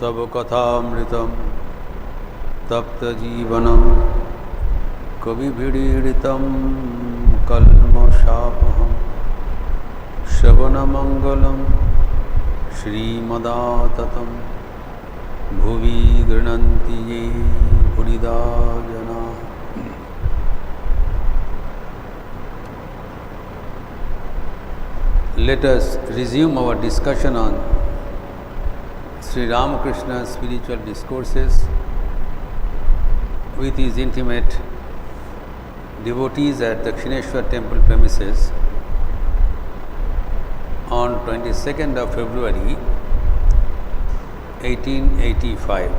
तव कथामृतं तप्तजीवनं कविभिरीडितं कल्मषापहं श्रवणमङ्गलं श्रीमदाततं भुवि गृह्णन्ति ये भुरिदा जनाः। Let us resume our discussion on Sri Ramakrishna's spiritual discourses with his intimate devotees at Dakshineshwar temple premises on 22nd of February 1885.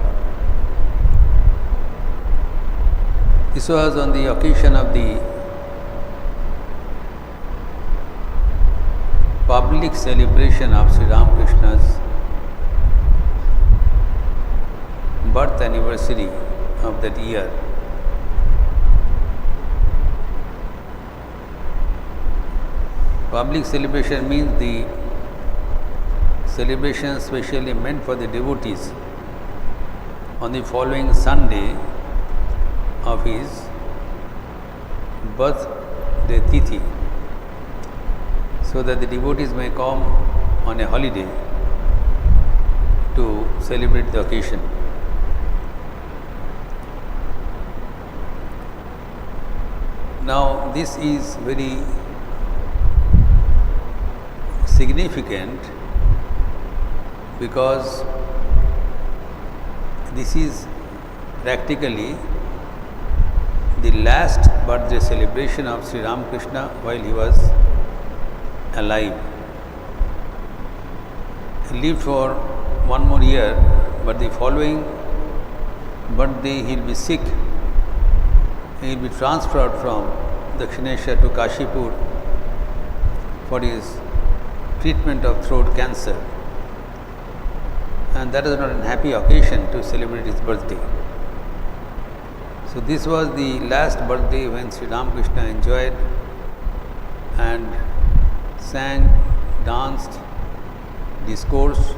This was on the occasion of the public celebration of Sri Ramakrishna's birth anniversary of that year. Public celebration means the celebration specially meant for the devotees on the following Sunday of his birthday tithi, so that the devotees may come on a holiday to celebrate the occasion. Now, this is very significant because this is practically the last birthday celebration of Sri Ramakrishna while he was alive. He lived for one more year, but the following birthday he will be sick. He will be transferred from Dakshineshwar to Kashipur for his treatment of throat cancer, and that is not an happy occasion to celebrate his birthday. So this was the last birthday when Sri Ramakrishna enjoyed and sang, danced, discoursed,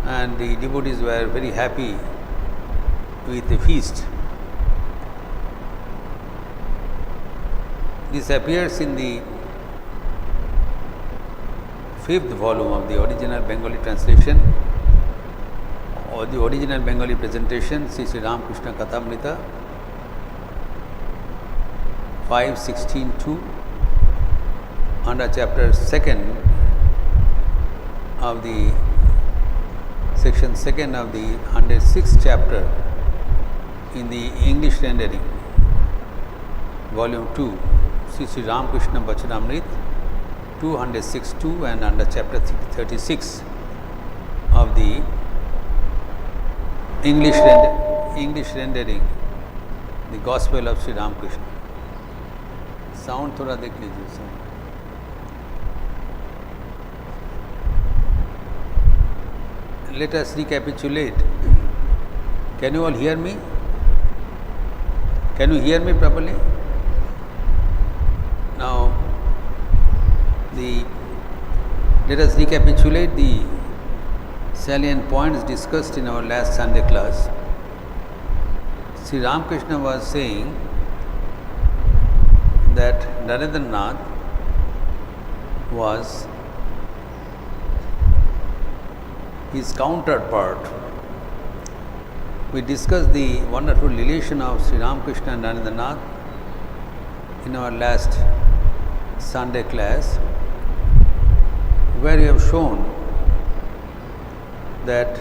and the devotees were very happy with the feast. This appears in the 5th volume of the original Bengali translation or the original Bengali presentation, Sri Ramakrishna Kathamrita 5:16-2, under chapter 2nd of the section 2nd of the 106th chapter in the English rendering, volume 2, Sri Ramakrishna Vachanamrit 206-2, and under chapter 36 of the English rendering, the Gospel of Sri Ramakrishna. Sound थोड़ा देख लीजिए sound. Let us recapitulate. Can you all hear me? Can you hear me properly? Now, let us recapitulate the salient points discussed in our last Sunday class. Sri Ramakrishna was saying that Narendranath was his counterpart. We discussed the wonderful relation of Sri Ramakrishna and Narendranath in our last Sunday class, where we have shown that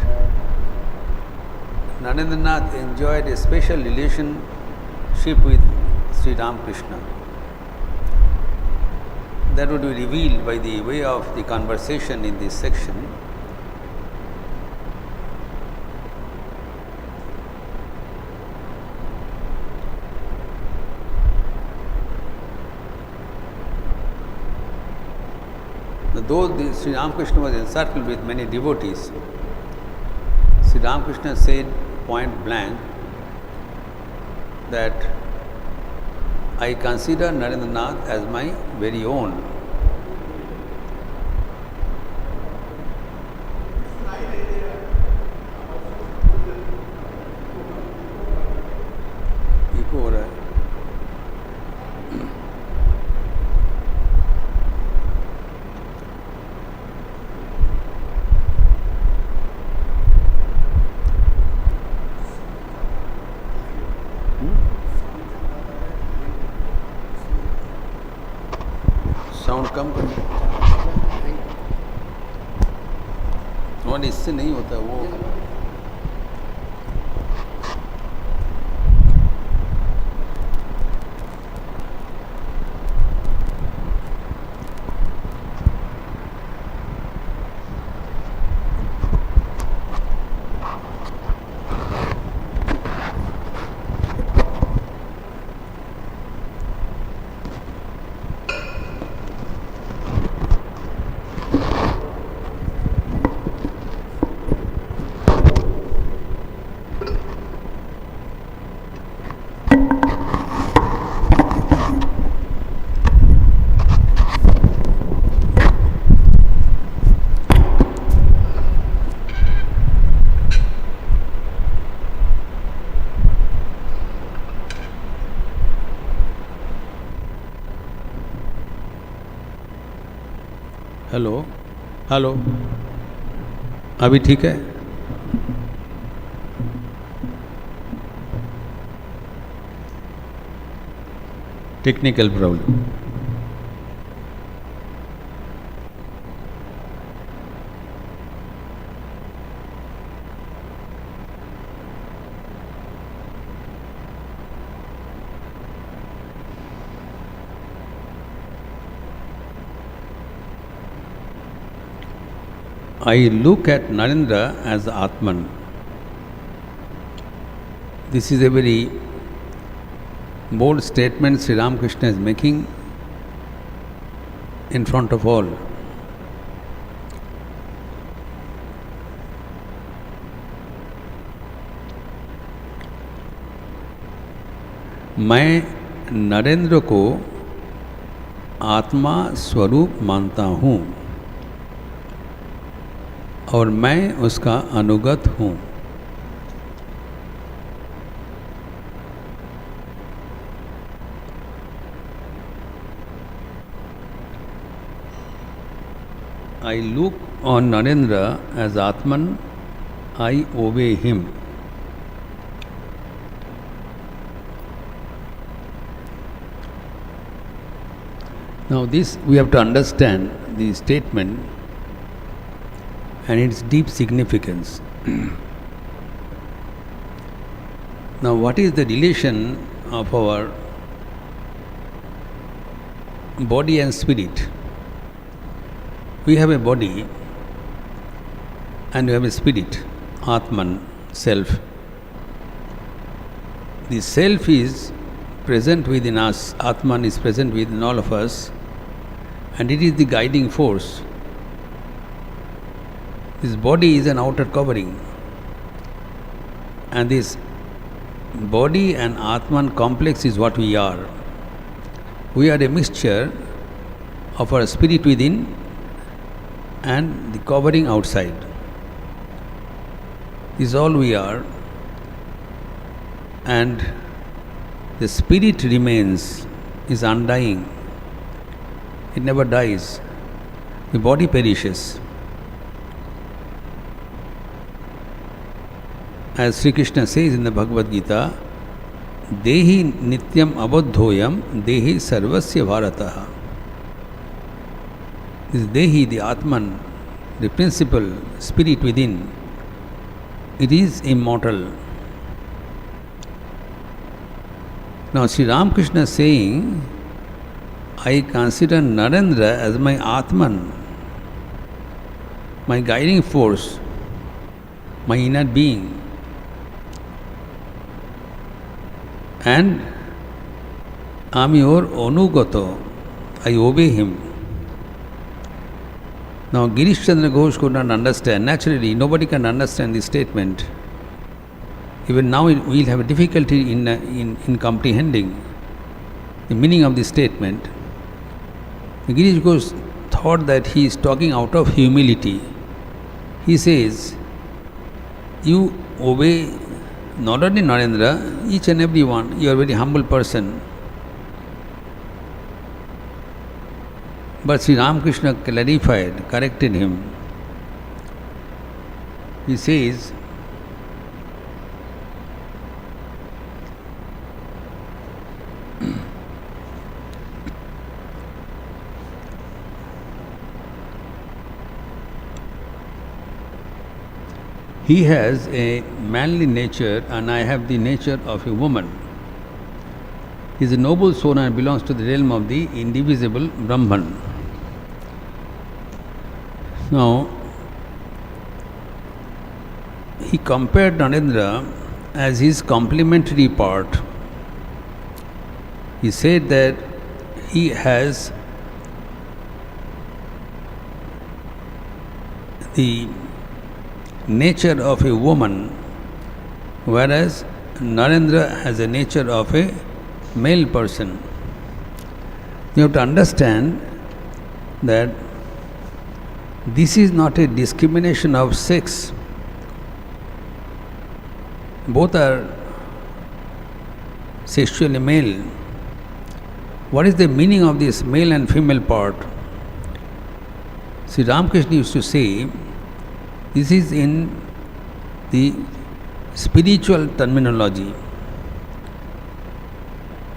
Narendranath enjoyed a special relationship with Sri Ramakrishna. That would be revealed by the way of the conversation in this section. Though Sri Ramakrishna was encircled with many devotees, Sri Ramakrishna said point blank that I consider Narendranath as my very own. कम कर और इससे नहीं होता वो. Hello hello, अभी ठीक है? Technical problem. I look at Narendra as Atman. This is a very bold statement Sri Ramakrishna is making in front of all. मैं नरेंद्र को आत्मा स्वरूप मानता हूँ और मैं उसका अनुगत हूँ. I look on Narendra as Atman, I obey him. Now this we have to understand the statement and its deep significance. Now, what is the relation of our body and spirit? We have a body and we have a spirit, Atman, self. The self is present within us, Atman is present within all of us, and it is the guiding force. This body is an outer covering, and this body and Atman complex is what we are. We are a mixture of our spirit within and the covering outside. This is all we are, and the spirit remains, is undying. It never dies. The body perishes. As Sri Krishna says in the Bhagavad Gita, Dehi nityam abodhoyam dehi sarvasya bharataha. This Dehi, the Atman, the principle, spirit within, it is immortal. Now Sri Ramakrishna is saying, I consider Narendra as my Atman, my guiding force, my inner being. And I'm your Onugato, I obey him. Now Girish Chandra Ghosh could not understand. Naturally, nobody can understand this statement. Even now we'll have a difficulty in comprehending the meaning of this statement. Girish Ghosh thought that he is talking out of humility. He says, you obey not only Narendra, each and every one, you are a very humble person. But Sri Ramakrishna clarified, corrected him. He says, He has a manly nature and I have the nature of a woman. He is a noble soul and belongs to the realm of the indivisible Brahman. Now, he compared Narendra as his complementary part. He said that he has the nature of a woman, whereas Narendra has a nature of a male person. You have to understand that this is not a discrimination of sex. Both are sexually male. What is the meaning of this male and female part? Sri Ramakrishna used to say, this is in the spiritual terminology.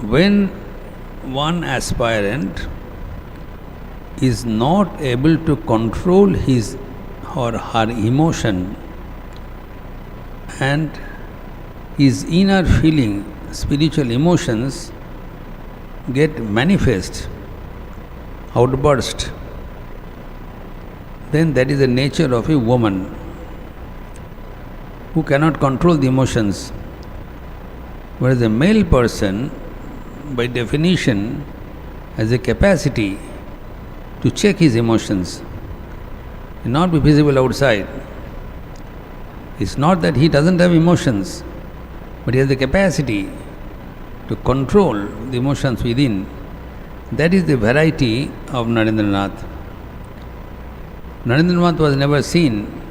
When one aspirant is not able to control his or her emotion and his inner feeling, spiritual emotions get manifest, outburst, then that is the nature of a woman who cannot control the emotions. Whereas a male person, by definition, has a capacity to check his emotions, and not be visible outside. It's not that he doesn't have emotions, but he has the capacity to control the emotions within. That is the variety of Narendranath. Narendranath was never seen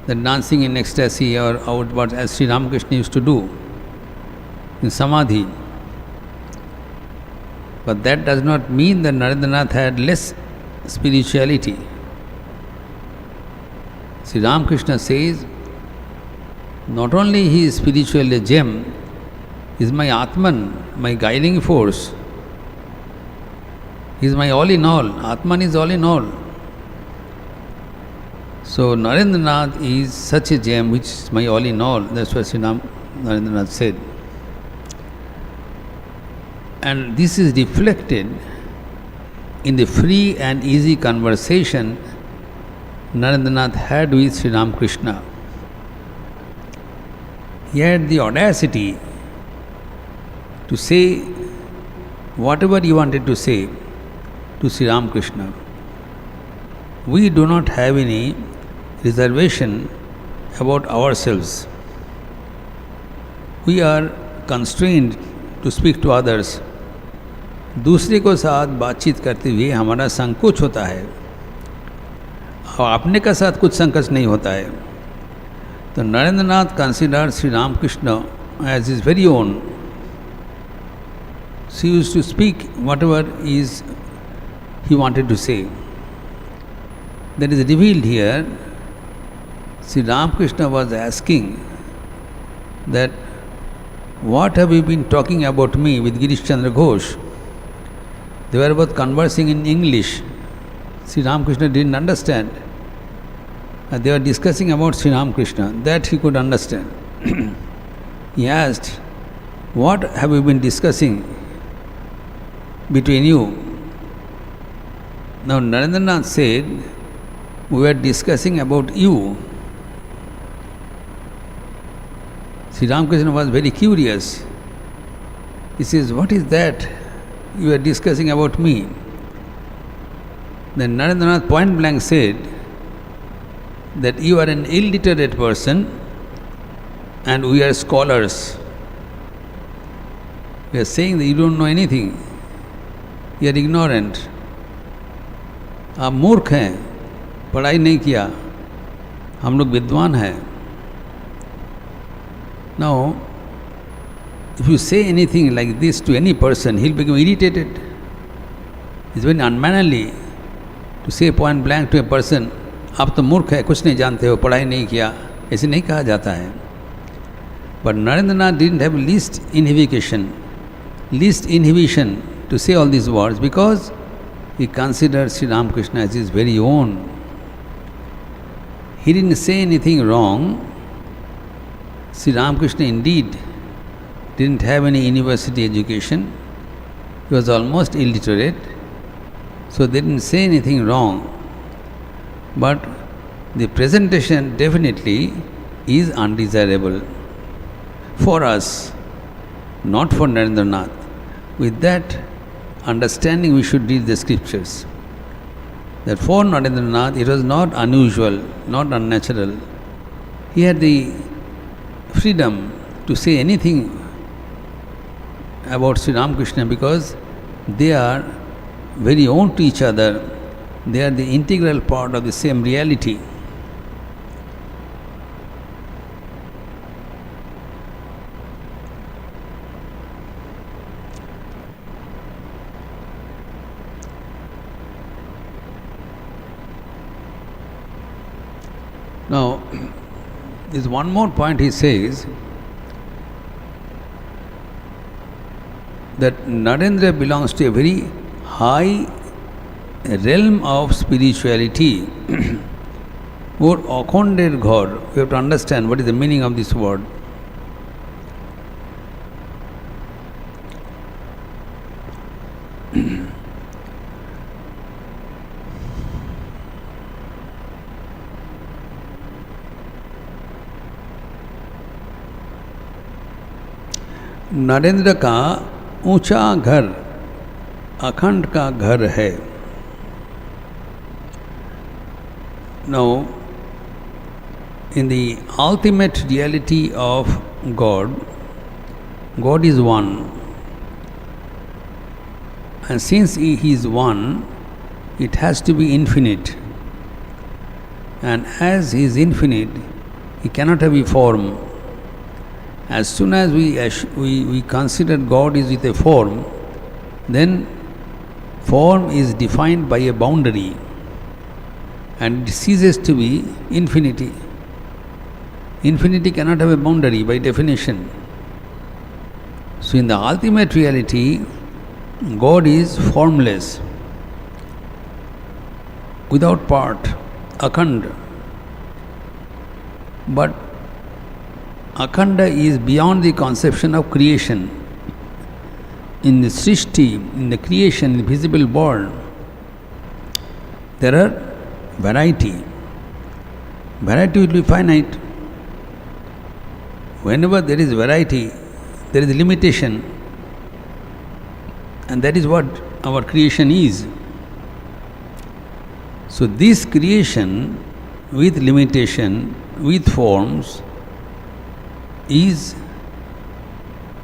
that dancing in ecstasy or outwards as Sri Ramakrishna used to do in Samadhi. But that does not mean that Narendranath had less spirituality. Sri Ramakrishna says, not only he is spiritually a gem, he is my Atman, my guiding force. He is my all in all. Atman is all in all. So Narendranath is such a gem which is my all in all. That's what Sri Narendranath said. And this is reflected in the free and easy conversation Narendranath had with Sri Ramakrishna. He had the audacity to say whatever he wanted to say to Sri Ramakrishna. We do not have any reservation about ourselves. We are constrained to speak to others. दूसरे को साथ बातचीत करते हुए हमारा संकोच होता है और अपने का साथ कुछ संकोच नहीं होता है. तो Narendranath considered Sri Ramakrishna as his very own. He used to speak whatever is he wanted to say. That is revealed here. Sri Ramakrishna was asking that, what have you been talking about me with Girish Chandra Ghosh? They were both conversing in English. Sri Ramakrishna didn't understand. They were discussing about Sri Ramakrishna. That he could understand. He asked, what have you been discussing between you? Now Narendranath said, we were discussing about you. Sri Ramakrishna was very curious. He says, what is that you are discussing about me? Then Narendranath point blank said that you are an illiterate person and we are scholars. We are saying that you don't know anything. You are ignorant. आप मूर्ख हैं, पढ़ाई नहीं किया, हम लोग विद्वान हैं. Now, if you say anything like this to any person, he'll become irritated. It's very unmannerly to say point blank to a person, आप तो मूर्ख है, कुछ नहीं जानते हो, पढ़ाई नहीं किया, ऐसे नहीं कहा जाता है. But Narendranath didn't have least inhibition to say all these words because he considered Sri Ramakrishna as his very own. he didn't say anything wrong. Sri Ramakrishna indeed didn't have any university education. He was almost illiterate. So they didn't say anything wrong. But the presentation definitely is undesirable for us, not for Narendranath. With that understanding, we should read the scriptures. That for Narendranath, it was not unusual, not unnatural. He had the freedom to say anything about Sri Ramakrishna because they are very own to each other. They are the integral part of the same reality. Now, there's one more point he says, that Narendra belongs to a very high realm of spirituality. Or Akhondir Ghar. We have to understand what is the meaning of this word. Narendra का ऊंचा घर अखंड का घर है. Now, in the ultimate reality of God, God is one. And since He is one, it has to be infinite. And as He is infinite, He cannot have a form. As soon as we consider God is with a form, then form is defined by a boundary and it ceases to be infinity. Infinity cannot have a boundary by definition. So in the ultimate reality, God is formless, without part, akhanda. But akhanda is beyond the conception of creation. In the Srishti, in the creation, in the visible world, there are variety. Variety will be finite. Whenever there is variety, there is limitation. And that is what our creation is. So this creation with limitation, with forms, is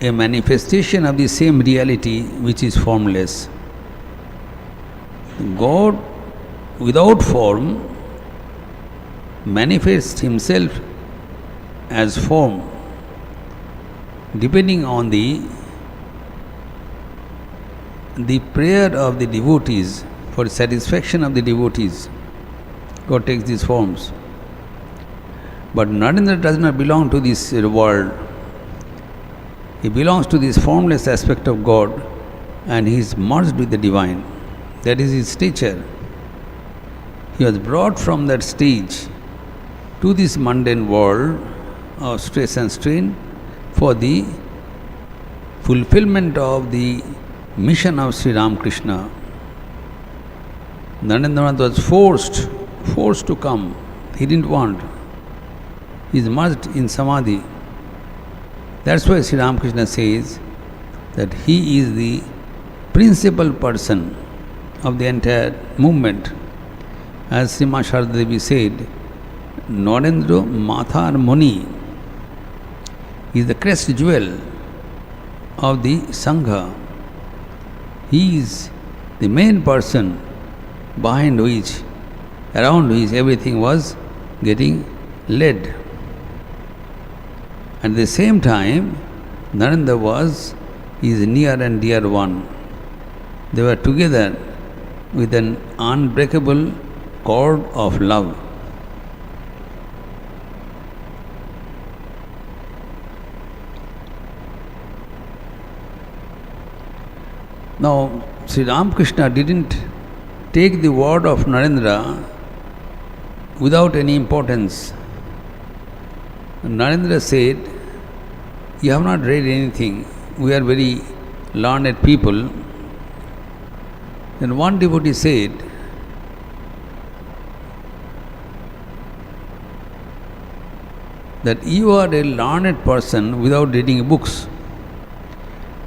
a manifestation of the same reality which is formless. God without form manifests Himself as form depending on the prayer of the devotees, for satisfaction of the devotees. God takes these forms. But Narendra does not belong to this world. He belongs to this formless aspect of God and he is merged with the divine. That is his stature. He was brought from that stage to this mundane world of stress and strain for the fulfillment of the mission of Sri Ramakrishna. Narendranath was forced to come. He didn't want. He is merged in Samadhi. That's why Sri Ramakrishna says that he is the principal person of the entire movement. As Srimad Sharada Devi said, Narendra Mathar Muni is the crest jewel of the Sangha. He is the main person behind which, around which everything was getting led. At the same time, Narendra was his near and dear one. They were together with an unbreakable cord of love. Now, Sri Ramakrishna didn't take the word of Narendra without any importance. Narendra said, "You have not read anything. We are very learned people." Then one devotee said, that you are a learned person without reading books.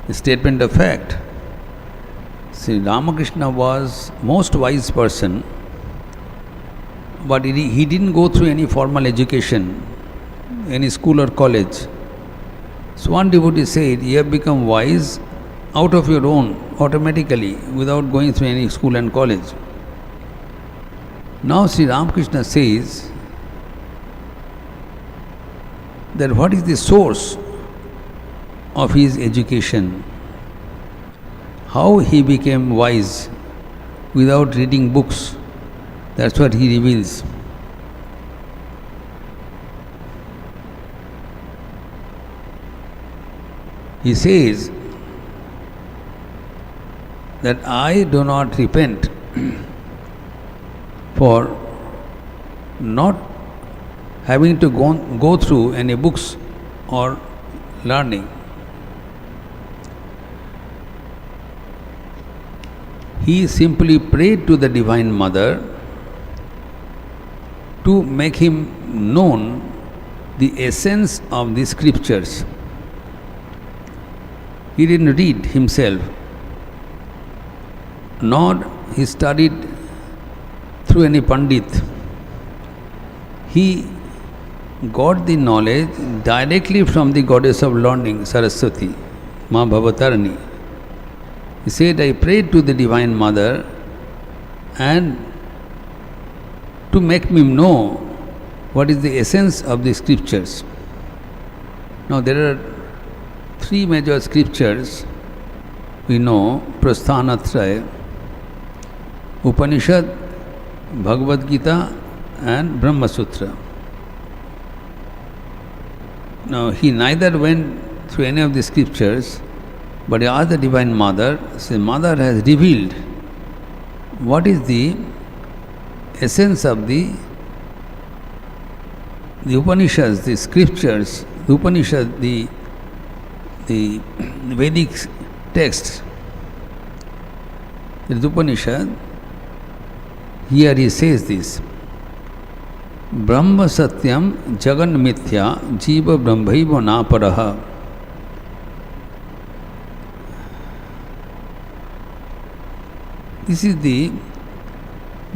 A statement of fact. See, Ramakrishna was most wise person, but he didn't go through any formal education, any school or college. So one devotee said, you have become wise out of your own, automatically, without going through any school and college. Now Sri Ramakrishna says that what is the source of his education? How he became wise without reading books? That's what he reveals. He says that I do not repent for not having to go through any books or learning. He simply prayed to the Divine Mother to make him known the essence of the scriptures. He didn't read himself, nor he studied through any Pandit. He got the knowledge directly from the goddess of learning, Saraswati, Ma Bhavatarani. He said, I prayed to the Divine Mother and to make me know what is the essence of the scriptures. Now there are three major scriptures we know, Prasthanatraya, Upanishad, Bhagavad Gita and Brahma Sutra. Now he neither went through any of the scriptures, but he asked the Divine Mother, say, Mother has revealed what is the essence of the Upanishads, the scriptures, the Upanishad, the Vedic text. The Upanishad, here he says this, Brahma Satyam Jagan Mithya Jiva Brahmaiva Naparaha. This is the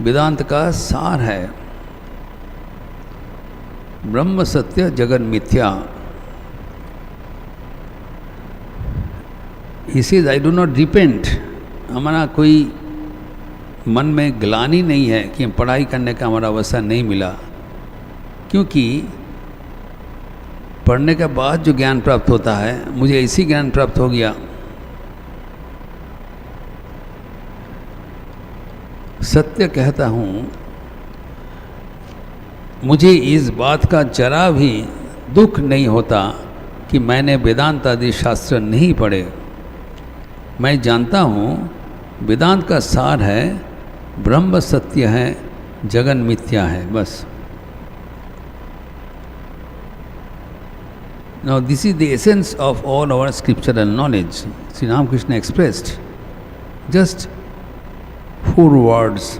वेदांत का सार है. ब्रह्म सत्य जगन मिथ्या. He says, I do not repent. हमारा कोई मन में ग्लानि नहीं है कि पढ़ाई करने का हमारा अवसर नहीं मिला, क्योंकि पढ़ने के बाद जो ज्ञान प्राप्त होता है, मुझे ऐसी ज्ञान प्राप्त हो गया. सत्य कहता हूँ, मुझे इस बात का जरा भी दुख नहीं होता कि मैंने वेदांत आदि शास्त्र नहीं पढ़े. मैं जानता हूँ वेदांत का सार है, ब्रह्म सत्य है, जगन मिथ्या है, बस. Now this is the essence of all our scriptural knowledge. Sri Ramakrishna expressed just 4 words,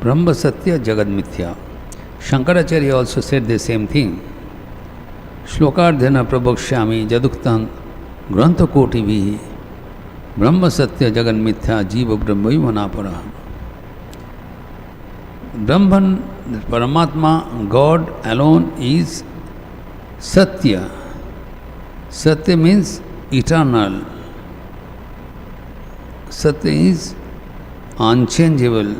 Brahma Satya Jagad Mithya. Shankaracharya also said the same thing. Shlokardhena prabhakshyami jaduktan grantha koti vihi Brahma Satya Jagad Mithya Jiva Brahmaiva Napara. Brahman, Paramatma, God alone is Satya. Satya means eternal. Satya is unchangeable.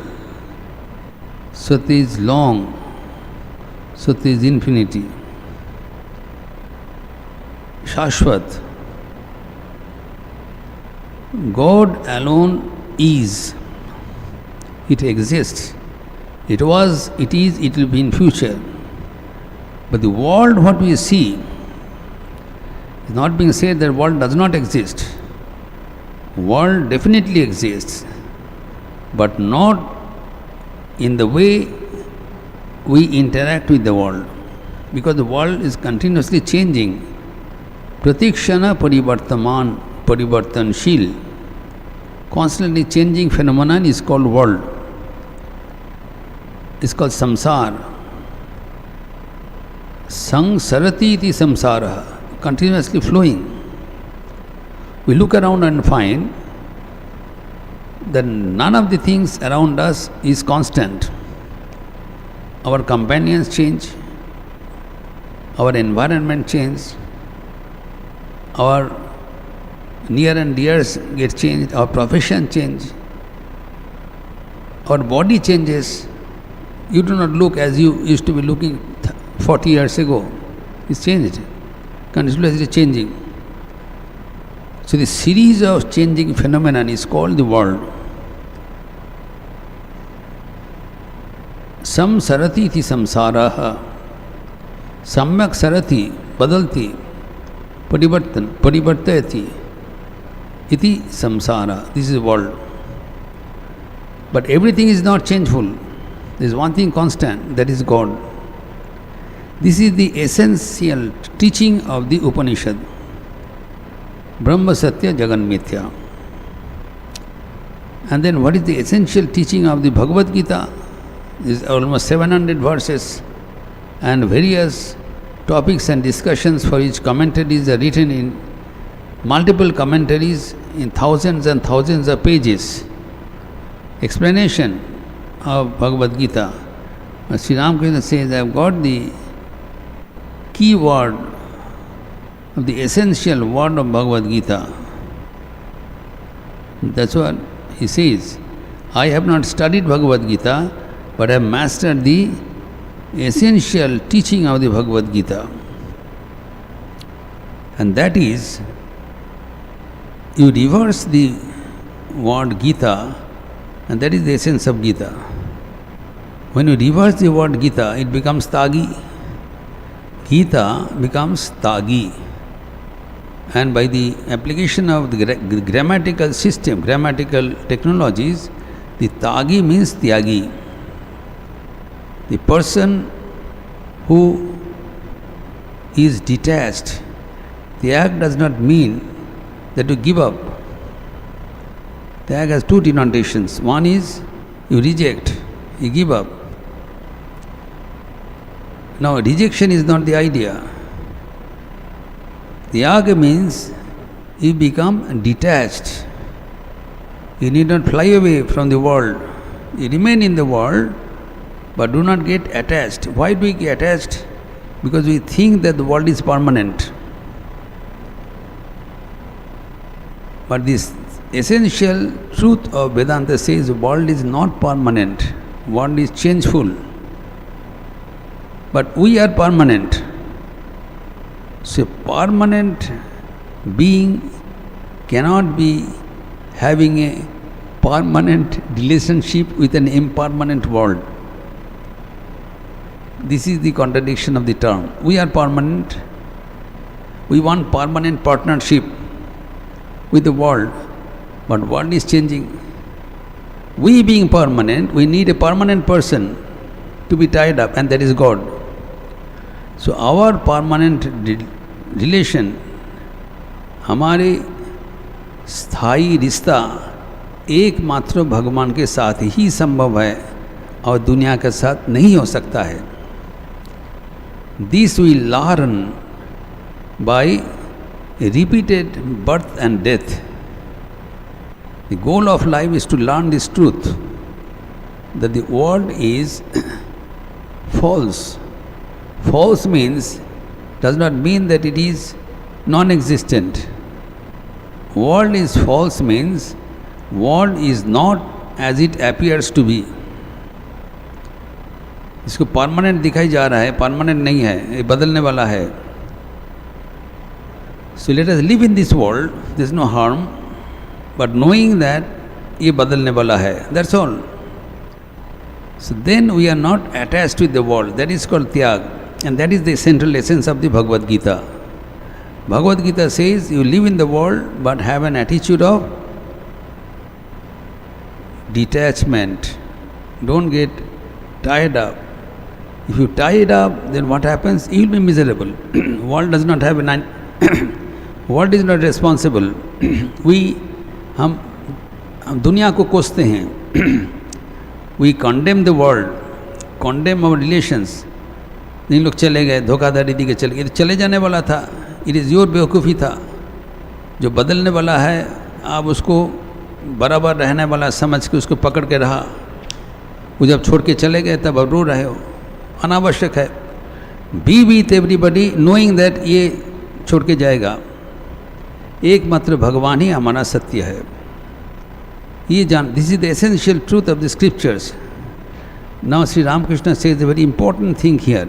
Satya is long. Satya is infinity. Shashvat. God alone is. It exists. It was, it is, it will be in future. But the world what we see is not being said that world does not exist. World definitely exists, but not in the way we interact with the world, because the world is continuously changing. Pratikshana parivartaman, parivartanshil. Constantly changing phenomenon is called world. It's called samsara. Sang sarati iti samsara, continuously flowing. We look around and find that none of the things around us is constant. Our companions change, our environment changes, our near and dears get changed, our profession change, our body changes. You do not look as you used to be looking 40 years ago. It's changed, continuously changing. So the series of changing phenomenon is called the world. Sam sarati iti samsaraha. Samyak sarati, badalti, parivartayati iti samsara. This is the world. But everything is not changeful. There is one thing constant, that is God. This is the essential teaching of the Upanishad. Brahma Satya Jagan Mithya. And then what is the essential teaching of the Bhagavad Gita? Is almost 700 verses and various topics and discussions for each commentaries are written in multiple commentaries in thousands and thousands of pages. Explanation of Bhagavad Gita. Sri Ramakrishna says, I have got the key word of the essential word of Bhagavad Gita. That's what he says. I have not studied Bhagavad Gita, but I have mastered the essential teaching of the Bhagavad Gita. And that is, you reverse the word Gita, and that is the essence of Gita. When you reverse the word Gita, it becomes Tagi. Gita becomes Tagi. And by the application of the grammatical system, grammatical technologies, the Tagi means Tyagi. The person who is detached. Tyag does not mean that you give up. Tyag has two denotations. One is you reject, you give up. Now, rejection is not the idea. Tyag means you become detached. You need not fly away from the world. You remain in the world, but do not get attached. Why do we get attached? Because we think that the world is permanent. But this essential truth of Vedanta says the world is not permanent. World is changeful. But we are permanent. So, permanent being cannot be having a permanent relationship with an impermanent world. This is the contradiction of the term. We are permanent. We want permanent partnership with the world, but world is changing. We being permanent, we need a permanent person to be tied up, and that is God. So our permanent relation, हमारे स्थायी रिश्ता एकमात्र भगवान के साथ ही संभव है और दुनिया के साथ नहीं हो सकता है. This we learn by repeated birth and death. The goal of life is to learn this truth, that the world is false. False does not mean that it is non-existent. World is false means world is not as it appears to be. इसको permanent दिखाई जा रहा है, permanent नहीं है, ये बदलने वाला है. So let us live in this world, there is no harm, but knowing that ये बदलने वाला है, that's all. So then we are not attached with the world. That is called tyag, and that is the central essence of the Bhagavad Gita. Bhagavad Gita says you live in the world but have an attitude of detachment. Don't get tied up. If you tie it up, then what happens? You will be miserable. World does not have world is not responsible. हम दुनिया को कोसते हैं. We condemn the world, condemn our relations. इन लोग चले गए, धोखाधड़ी दी के चले गए. चले जाने वाला था. It is your बेवकूफ़ी था. जो बदलने वाला है, आप उसको बराबर रहने वाला समझ के उसको पकड़ के रहा. वो जब छोड़ के चले गए तब अब रो रहे हो. अनावश्यक है. B with everybody knowing that ये छोड़ के जाएगा. एकमात्र भगवान ही हमारा सत्य है. ये जान, this is the essential truth of the scriptures. Now Shri Ramakrishna says a very important thing here.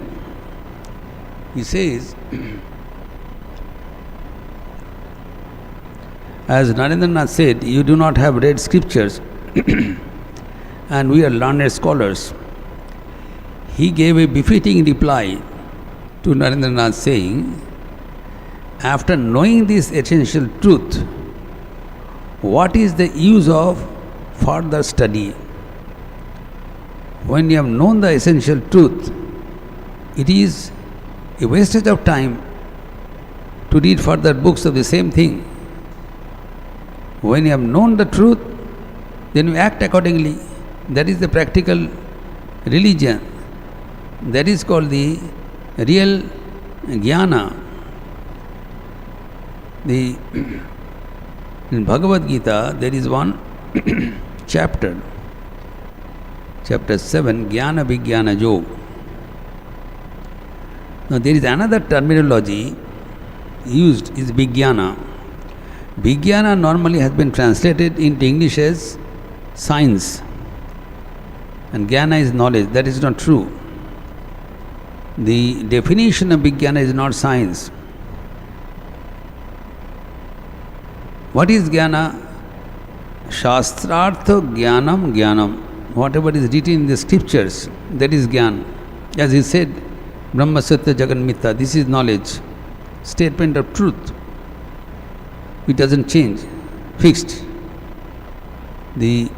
He says, as Narendranath said, you do not have read scriptures and we are learned scholars. He gave a befitting reply to Narendranath saying, after knowing this essential truth, what is the use of further study? When you have known the essential truth, it is a wastage of time to read further books of the same thing. When you have known the truth, then you act accordingly. That is the practical religion. That is called the real jnana. In Bhagavad Gita, there is one chapter, chapter 7, Jnana Vijnana Yog. Now there is another terminology used, is Vijnana. Vijnana normally has been translated into English as science, and Jnana is knowledge. That is not true. The definition of Vijnana is not science. What is Jnana? Shastrartha Jnanam Jnanam. Whatever is written in the scriptures, that is Jnana. As he said, Brahma Satya Jagan Mithya. This is knowledge, statement of truth. It doesn't change, fixed. The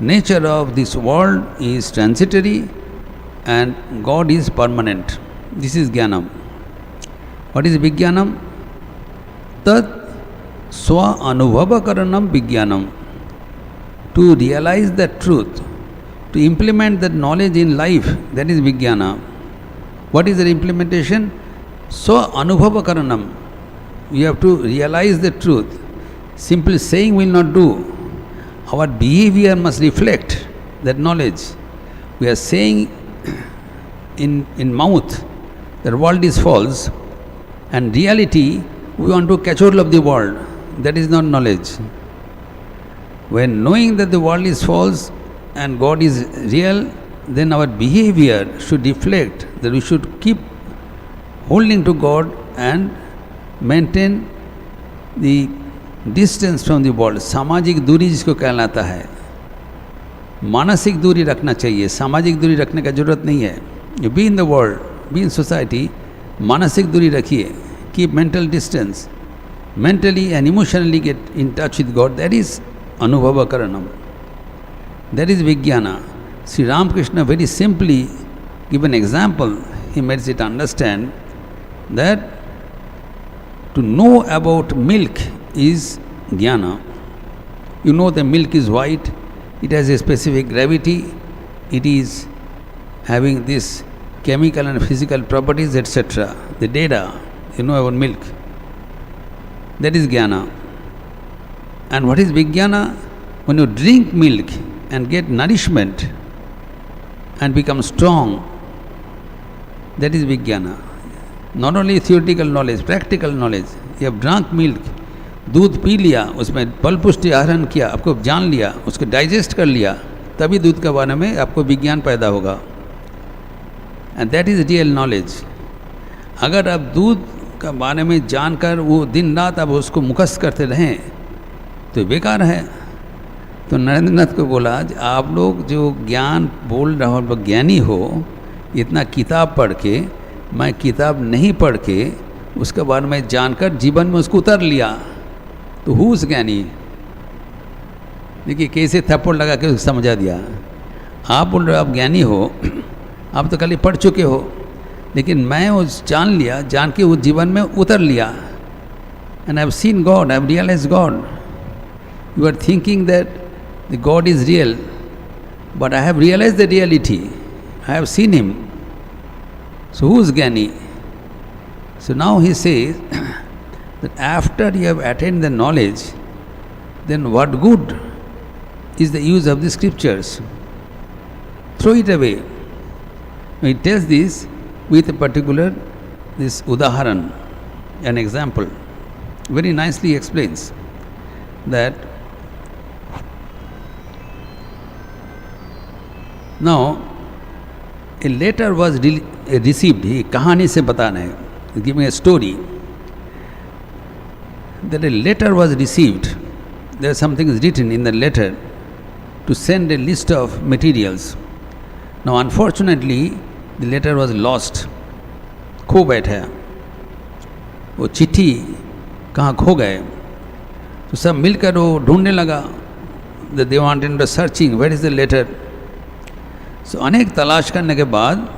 nature of this world is transitory and God is permanent. This is Jnanam. What is Vijnanam? Tat Swa Anubhava Karanam Vijnanam. To realize that truth, to implement that knowledge in life, that is Vijnana. What is the implementation? Swa Anubhava Karanam. You have to realize the truth. Simply saying will not do. Our behavior must reflect that knowledge. We are saying in mouth that world is false, and reality we want to catch hold of the world. That is not knowledge. When knowing that the world is false and God is real, then our behavior should reflect that we should keep holding to God and maintain the distance from the world. सामाजिक दूरी जिसको कहलाता है. मानसिक दूरी रखना चाहिए, सामाजिक दूरी रखने का जरूरत नहीं है. You be in the world, be in society, मानसिक दूरी रखिए. Keep mental distance. Mentally and emotionally get in touch with God. That is Anubhava Karanam. That is Vijnana. Sri Ramakrishna very simply give an example. He makes it understand that to know about milk is jnana. You know the milk is white, it has a specific gravity, it is having this chemical and physical properties, etc. The data, you know about milk. That is jnana. And what is vijnana? When you drink milk and get nourishment and become strong, that is vijnana. Not only theoretical knowledge, practical knowledge. You have drunk milk, दूध P लिया, उसमें बल पुष्टि आहरण किया, आपको जान लिया, उसको डाइजेस्ट कर लिया, तभी दूध के बारे में आपको विज्ञान पैदा होगा. And that is real knowledge. अगर आप दूध का बारे में जानकर वो दिन रात आप उसको मुखस्त करते रहें तो बेकार है. तो नरेंद्रनाथ को बोला, आप लोग जो ज्ञान बोल रहे हो, ज्ञानी हो, इतना किताब पढ़ के, मैं किताब नहीं पढ़ के उसके बारे में जानकर जीवन में उसको उतर लिया, तो हूँ ज्ञानी. देखिए कैसे थप्पड़ लगा के उसको समझा दिया. आप बोल रहे हो आप ज्ञानी हो, आप तो खाली पढ़ चुके हो, लेकिन मैं वो जान लिया, जान के वो जीवन में उतर लिया. And I have seen God, I have realized God. You are thinking that the God is real, but I have realized the reality. I have seen Him. So who is Jnani? So now he says that after you have attained the knowledge, then what good is the use of the scriptures? Throw it away. He tells this with a particular, this udaharan, an example. Very nicely explains that now a letter was received. He kahani se batana hai. He's giving a story that a letter was received. There something is written in the letter to send a list of materials. Now unfortunately the letter was lost. खो बैठा, वो चिट्ठी कहाँ खो गए. तो सब मिलकर वो ढूंढने लगा. They wanted to searching, where is the letter? So अनेक तलाश करने के बाद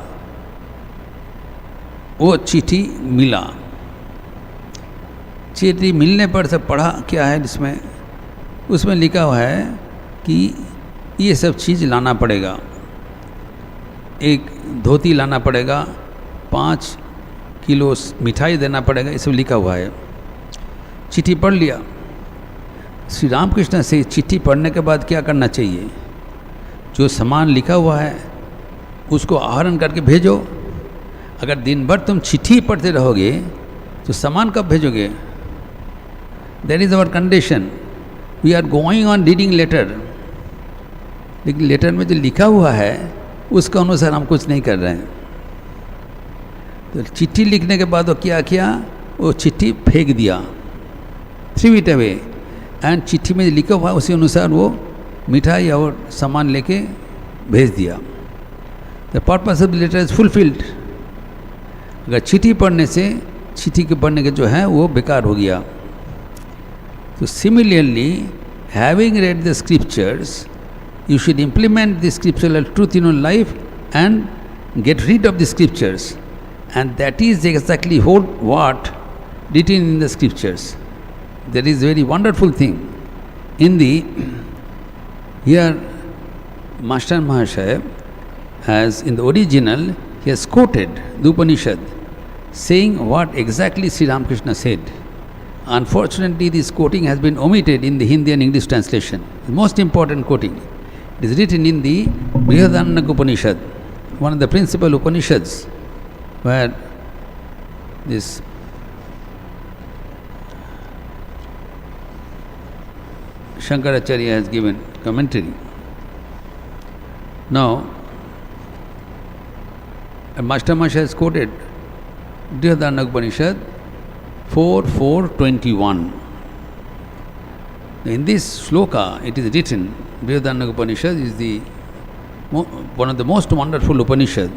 वो चिट्ठी मिला. चिट्ठी मिलने पर सब पढ़ा क्या है इसमें. उसमें लिखा हुआ है कि ये सब चीज़ लाना पड़ेगा. एक धोती लाना पड़ेगा, 5 किलो मिठाई देना पड़ेगा, ये सब लिखा हुआ है. चिट्ठी पढ़ लिया. श्री रामकृष्ण से चिट्ठी पढ़ने के बाद क्या करना चाहिए. जो सामान लिखा हुआ है उसको आहरण करके भेजो. अगर दिन भर तुम चिट्ठी पढ़ते रहोगे तो सामान कब भेजोगे. That is our condition. We are going on reading letter, लेकिन लेटर में जो लिखा हुआ है उसके अनुसार हम कुछ नहीं कर रहे हैं. तो चिट्ठी लिखने के बाद वो क्या किया, वो चिट्ठी फेंक दिया, थ्री इट अवे. एंड चिट्ठी में लिखा हुआ उसी अनुसार वो मिठाई और सामान लेके भेज दिया. The purpose of the letter is fulfilled. अगर चिट्ठी पढ़ने से चिट्ठी के पढ़ने के जो है वो बेकार हो गया. तो similarly having read the scriptures, you should implement the scriptural truth in your life and get rid of the scriptures. And that is exactly what written in the scriptures. That is very wonderful thing. In the, here Master Mahashaya has, in the original, he has quoted the Upanishad, saying what exactly Sri Ramakrishna said. Unfortunately, this quoting has been omitted in the Hindi and English translation. The most important quoting. It is written in the Brihadaranyaka Upanishad, one of the principal Upanishads, where this Shankaracharya has given commentary. Now, Master Mahashaya has quoted Brihadaranyaka Upanishad 4:4:21. In this shloka, it is written, Brihadaranyaka Upanishad is the one of the most wonderful Upanishad.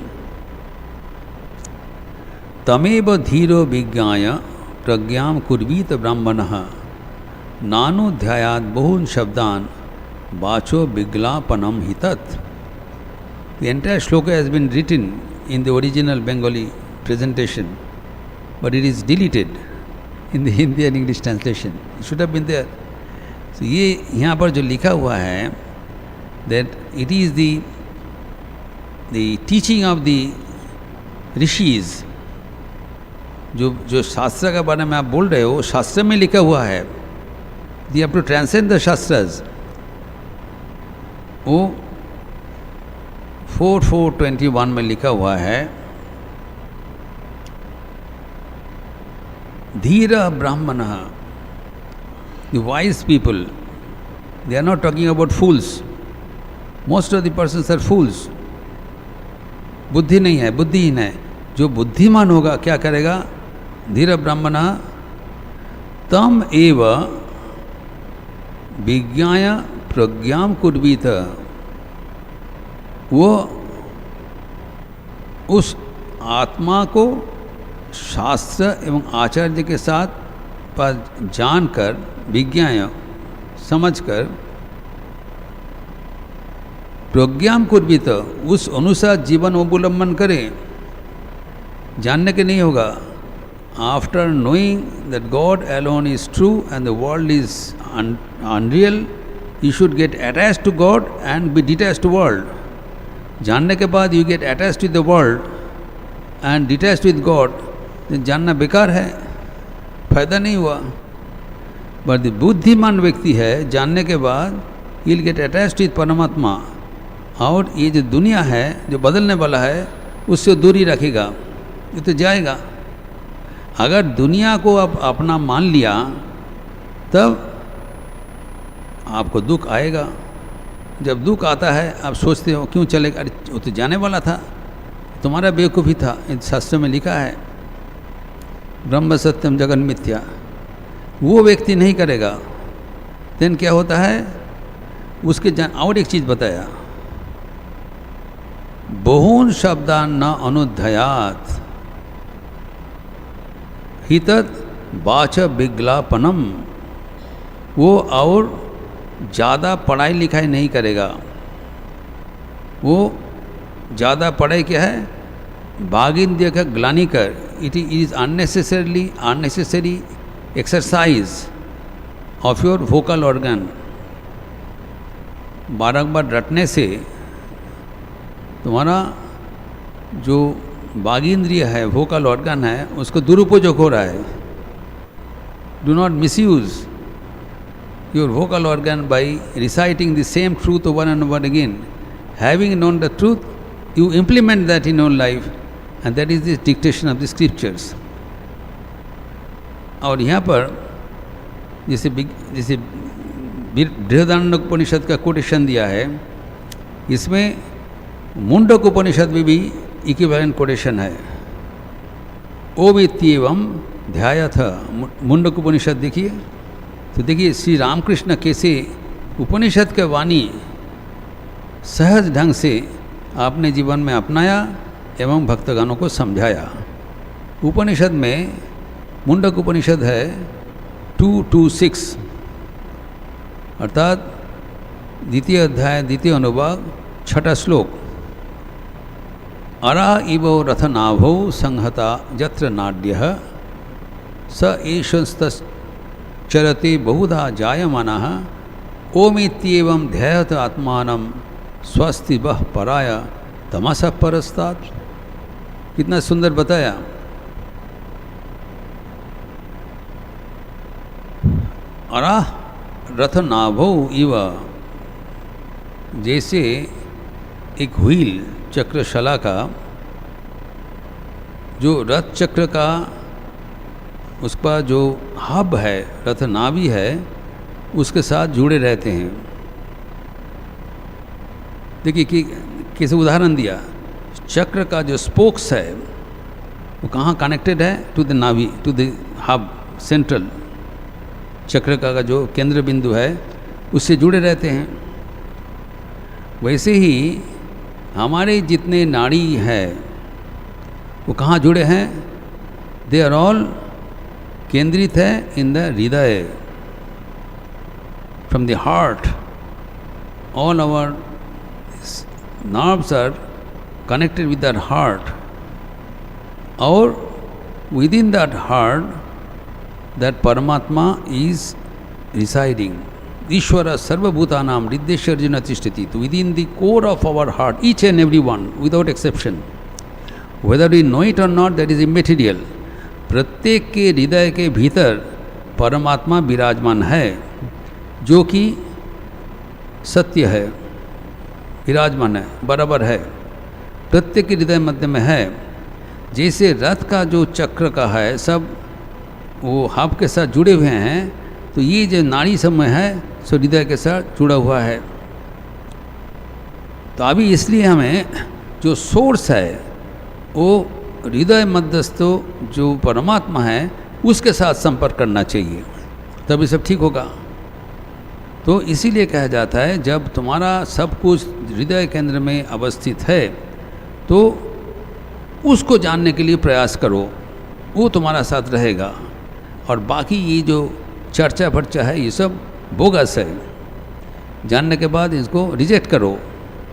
Tameva dhiro vigyaya pragyam kurvita brahmanaha nanu dhyayat bahun shabdan vacho viglapanam hitat. The entire shloka has been written in the original Bengali presentation, but it is deleted in the Hindi and English translation. It should have been there. तो ये यहाँ पर जो लिखा हुआ है that it is the teaching of the rishis. जो शास्त्र के बारे में आप बोल रहे हो, शास्त्र में लिखा हुआ है. You have to transcend the shastras. वो 4:4:21 में लिखा हुआ है, धीरा ब्राह्मणः. The wise people, they are not talking about fools. Most of the persons are fools. बुद्धि नहीं है, बुद्धिहीन है. जो बुद्धिमान होगा क्या करेगा, धीर ब्राह्मणः तम एव विज्ञाय प्रज्ञाम कुर्वीत. वो उस आत्मा को शास्त्र एवं आचार्य के साथ पर जानकर, विज्ञाय समझकर, प्रज्ञाम कुर्वित, उस अनुसार जीवन अवलंबन करे, जानने के नहीं होगा. After knowing that God alone is true and the world is unreal, you should get attached to God and be detached to world. जानने के बाद you get attached with the world and detached with God, जानना बेकार है, फायदा नहीं हुआ. But the बुद्धिमान व्यक्ति है, जानने के बाद he will get attached with परमात्मा, और ये जो दुनिया है जो बदलने वाला है उससे दूरी रखेगा, ये तो जाएगा. अगर दुनिया को आप अपना मान लिया तब आपको दुख आएगा. जब दुख आता है आप सोचते हो क्यों चलेगा, अरे वो तो जाने वाला था, तुम्हारा बेवकूफ़ी था. इस शास्त्र में लिखा है ब्रह्म सत्यम जगन मिथ्या. वो व्यक्ति नहीं करेगा. देन क्या होता है उसके और एक चीज़ बताया, बहून शब्दान न अनुध्यात हितत वाच विज्ञापनम. वो और ज़्यादा पढ़ाई लिखाई नहीं करेगा. वो ज़्यादा पढ़ाई क्या है, भागिंद्रिय का ग्लानि कर. It is unnecessary exercise of your vocal organ. बारंबार रटने से तुम्हारा जो भागिंद्रिय है, वोकल ऑर्गन है, उसको दुरुपयोग हो रहा है. Do not misuse your vocal organ by reciting the same truth over and over again. Having known the truth, you implement that in your life, and that is the dictation of the scriptures. और यहाँ पर जैसे बृहदारण्यकोपनिषद का quotation दिया है, इसमें मुंडकोपनिषद में भी इक्विवेलेंट कोटेशन है. ओवित्येवम ध्यायथ. मुंडकोपनिषद देखिए तो देखिए श्री रामकृष्ण कैसे उपनिषद के वाणी सहज ढंग से आपने जीवन में अपनाया एवं भक्तगणों को समझाया. उपनिषद में मुंडक उपनिषद है 226, अर्थात द्वितीय अध्याय द्वितीय अनुभाग छठा श्लोक. अरा इव रथनाभौ संहता यत्र नाड्यः स एषस्तस् चरते बहुधा जायमानः ओमित्येवं ध्यायत आत्मानं स्वस्ति वः पराय तमसः परस्तात्. कितना सुंदर बताया. अरा रथनाभौ इव, जैसे एक व्हील चक्रशला का, जो रथ चक्र का उसका जो हब है, रथ नाभि है, उसके साथ जुड़े रहते हैं. देखिए कि कैसे उदाहरण दिया. चक्र का जो स्पोक्स है वो कहाँ कनेक्टेड है, टू द नाभि, टू द हब, सेंट्रल. चक्र का जो केंद्र बिंदु है उससे जुड़े रहते हैं. वैसे ही हमारे जितने नाड़ी हैं वो कहाँ जुड़े हैं, दे आर ऑल केंद्रित है इन द हृदय. From the heart all our nerves are connected with that heart, or within that heart that Paramatma is residing. Ishvara sarva bhutanam riddhesharjuna tishtati. Within the core of our heart, each and every one without exception, whether we know it or not, that is immaterial. प्रत्येक के हृदय के भीतर परमात्मा विराजमान है, जो कि सत्य है, विराजमान है, बराबर है, प्रत्येक के हृदय मध्य में है. जैसे रथ का जो चक्र का है सब वो हब के साथ जुड़े हुए हैं, तो ये जो नाड़ी सब में है सो हृदय के साथ जुड़ा हुआ है. तो अभी इसलिए हमें जो सोर्स है वो हृदय मध्यस्थ जो परमात्मा है उसके साथ संपर्क करना चाहिए, तभी सब ठीक होगा. तो इसीलिए कहा जाता है जब तुम्हारा सब कुछ हृदय केंद्र में अवस्थित है तो उसको जानने के लिए प्रयास करो, वो तुम्हारा साथ रहेगा. और बाकी ये जो चर्चा फर्चा है ये सब बोगस है. जानने के बाद इसको रिजेक्ट करो,